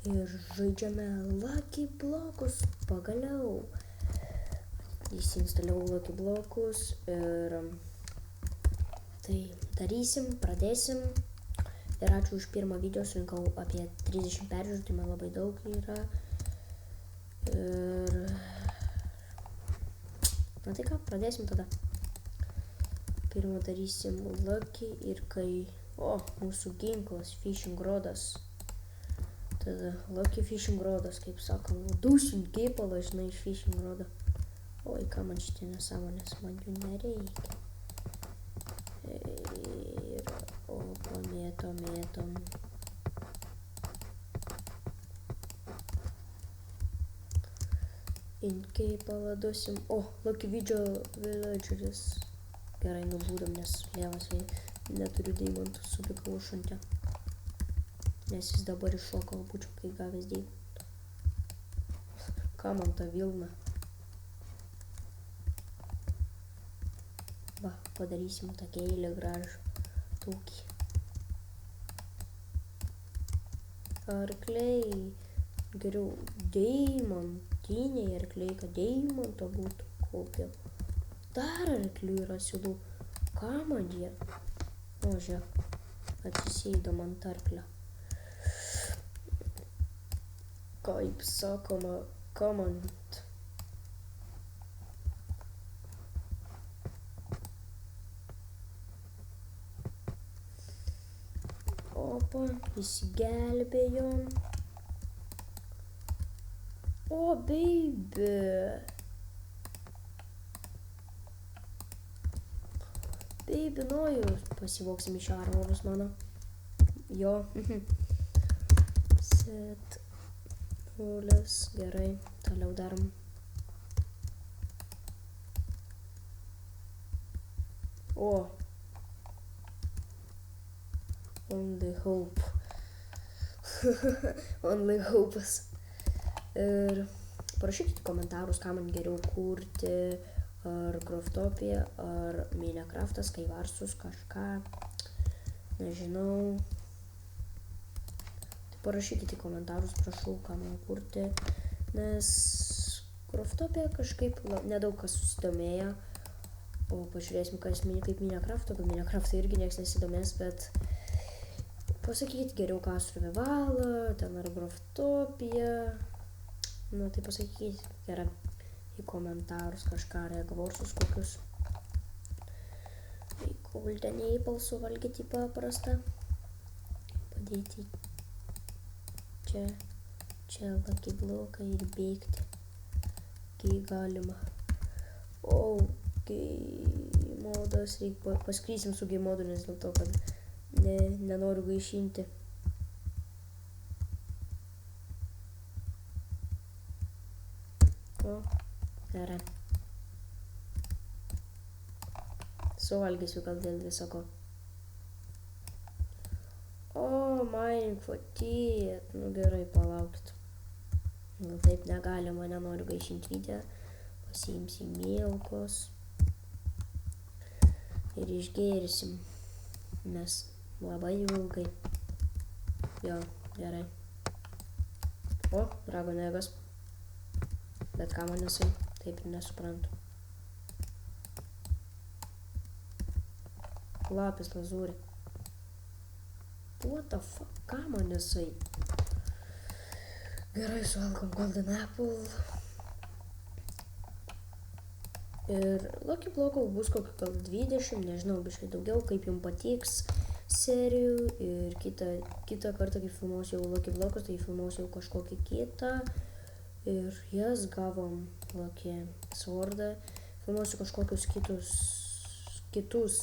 Ir žaidžiame Lucky Blokus pagaliau. Įsiinstaliavau Lucky Blokus ir tai darysim, pradėsim. Ir ačiū už pirmą video, surinkau apie 30 peržiūrų, tai man labai daug yra. Ir na tai ką, pradėsim tada. Pirmą darysim Lucky ir kai... O, mūsų ginklas, fishing rodas. Tada Lucky fishing rodas, kaip sakom, dušim kėpalą, žinai, iš fishing rodo. Oi, ką man šitie nesąmonės, man jų nereikia. Ir, o, pamėtom. Kėpalą duosim. O, Lucky Video Villageris. Gerai, nubūdam, nes lėvas neturiu deimantų, supikau šuntę. Nes jis dabar iššoko, būčiau kai gavęs deimantų. Ką man ta vilna? Va, padarysim tokia eilė gražų. Tokį. Arkliai. Geriau deimantiniai arkliai, kad deimanto būtų kokio. Dar arklių yra siūlų. Ką man jie? O, žiūrėk, atsisėdom ant arklio. Kaip sakoma, kamant. Opa, įsigelbėjom. O, baby. Baby, nojus. Pasivoksim iš armorus mano. Jo. Set. Nulis. Gerai. Toliau darom. O. Only hope. Only hopes. Ir parašykite komentarus, ką man geriau kurti. Ar Craftopia, ar Minecraftas, Skyvarsus, kažką. Nežinau. Tai parašykite komentarus, prašau, ką man kurti. Nes Craftopia kažkaip nedaug kas susidomėjo. O pažiūrėsim, kas kaip Minecrafto, bet Minecrafto irgi nieks nesidomės, bet pasakykite geriau, ką survivalą, ten ar Craftopia. Nu, tai pasakykite, gerai. Į komentarus kažką, regvorsus kokius. Į golden apple suvalgyti paprastą. Padėti čia Lucky bloką ir bėgti. Kai galima. O, kai modas reikia, paskrysim su game modu, nes dėl to, kad nenoriu gaišinti. O. Gerai. Suvalgysiu gal dėl visako. O, mining fatigue. Nu gerai, palaukit. Nu taip negalima, nenoriu gaišinti video. Pasiimsim milkos. Ir išgėrisim. Nes labai ilgai. Jo, gerai. O, dragonegas. Bet ką man nesai? Taip ir nesuprantu. Lapis lazūri. What the fuck? Ką man nesai? Gerai, suvalgom golden apple. Ir Lucky blokų bus kokio gal 20, nežinau, biškai daugiau, kaip jums patiks serijų. Ir kitą kartą, kai filmuosiu jau Lucky blokus, tai filmuosiu jau kažkokį kitą. Ir jas gavom Lucky swordą. Filmuosiu kažkokius kitus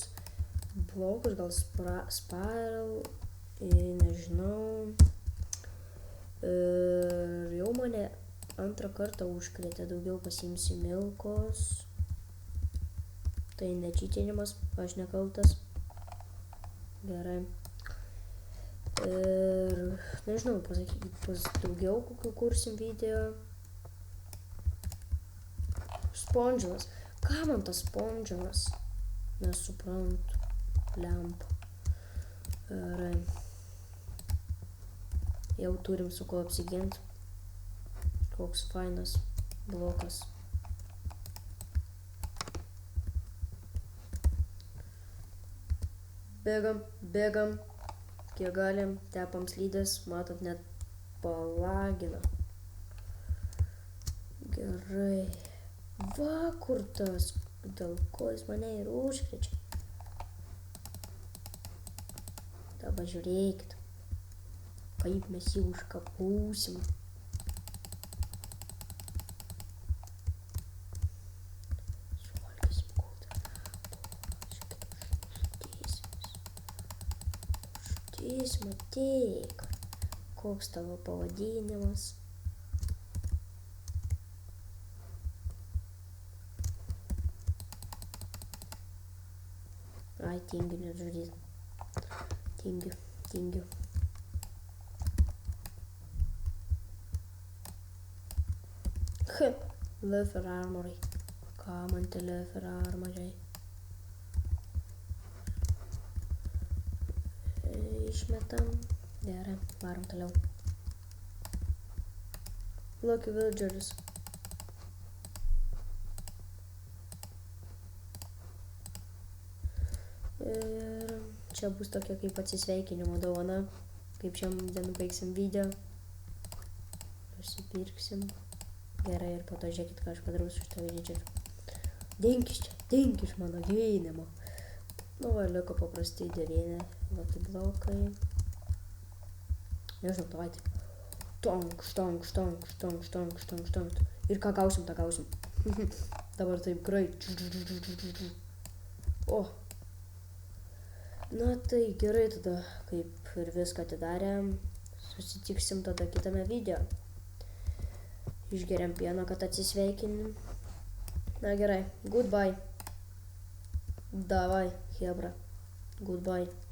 blokus, gal spiral, nežinau. Ir jau mane antrą kartą užkrėtė, daugiau pasiimsiu milkos. Tai nečytinimas, aš nekaltas. Gerai. Ir nežinau, pasakykit daugiau kokių kursim video. Spondžilas. Ką man tas spondžilas? Nesuprantu. Lempa. Gerai. jau turim su kuo apsigint. Koks fainas blokas. Bėgam, kiek galim, tepam slydes, matot, net palagina. Gerai. Va, kur tas, dėl ko jis mane ir užkrečia. Dabar žiūrėkit, kaip mes jį užkapūsim. Matyk, koks tavo pavadinimas. Ai, tingiu net žudyt. Tingiu. Lefer armorai. Ką man te lefer armorai? Išmetam. Gerai, varom toliau. Lucky Villagers. Ir čia bus tokia kaip atsisveikinimo dovana. Kaip šiandien baigsim video. Nusipirksim. Gerai, ir po to žiūrėkit, ką aš padarau su šitą Villageriu. Dink iš mano gyvenimo. Nu va, liko paprastai 9 Lucky blokai. Nežinau, davайте. Štonk. Ir ką gausim, tą gausim. Dabar taip greit. O. Na tai gerai tada, kaip ir viską atidarėm. Susitiksim tada kitame video. Išgeriam pieno, kad atsisveikinim. Na gerai, goodbye. Davai, hebra. Goodbye.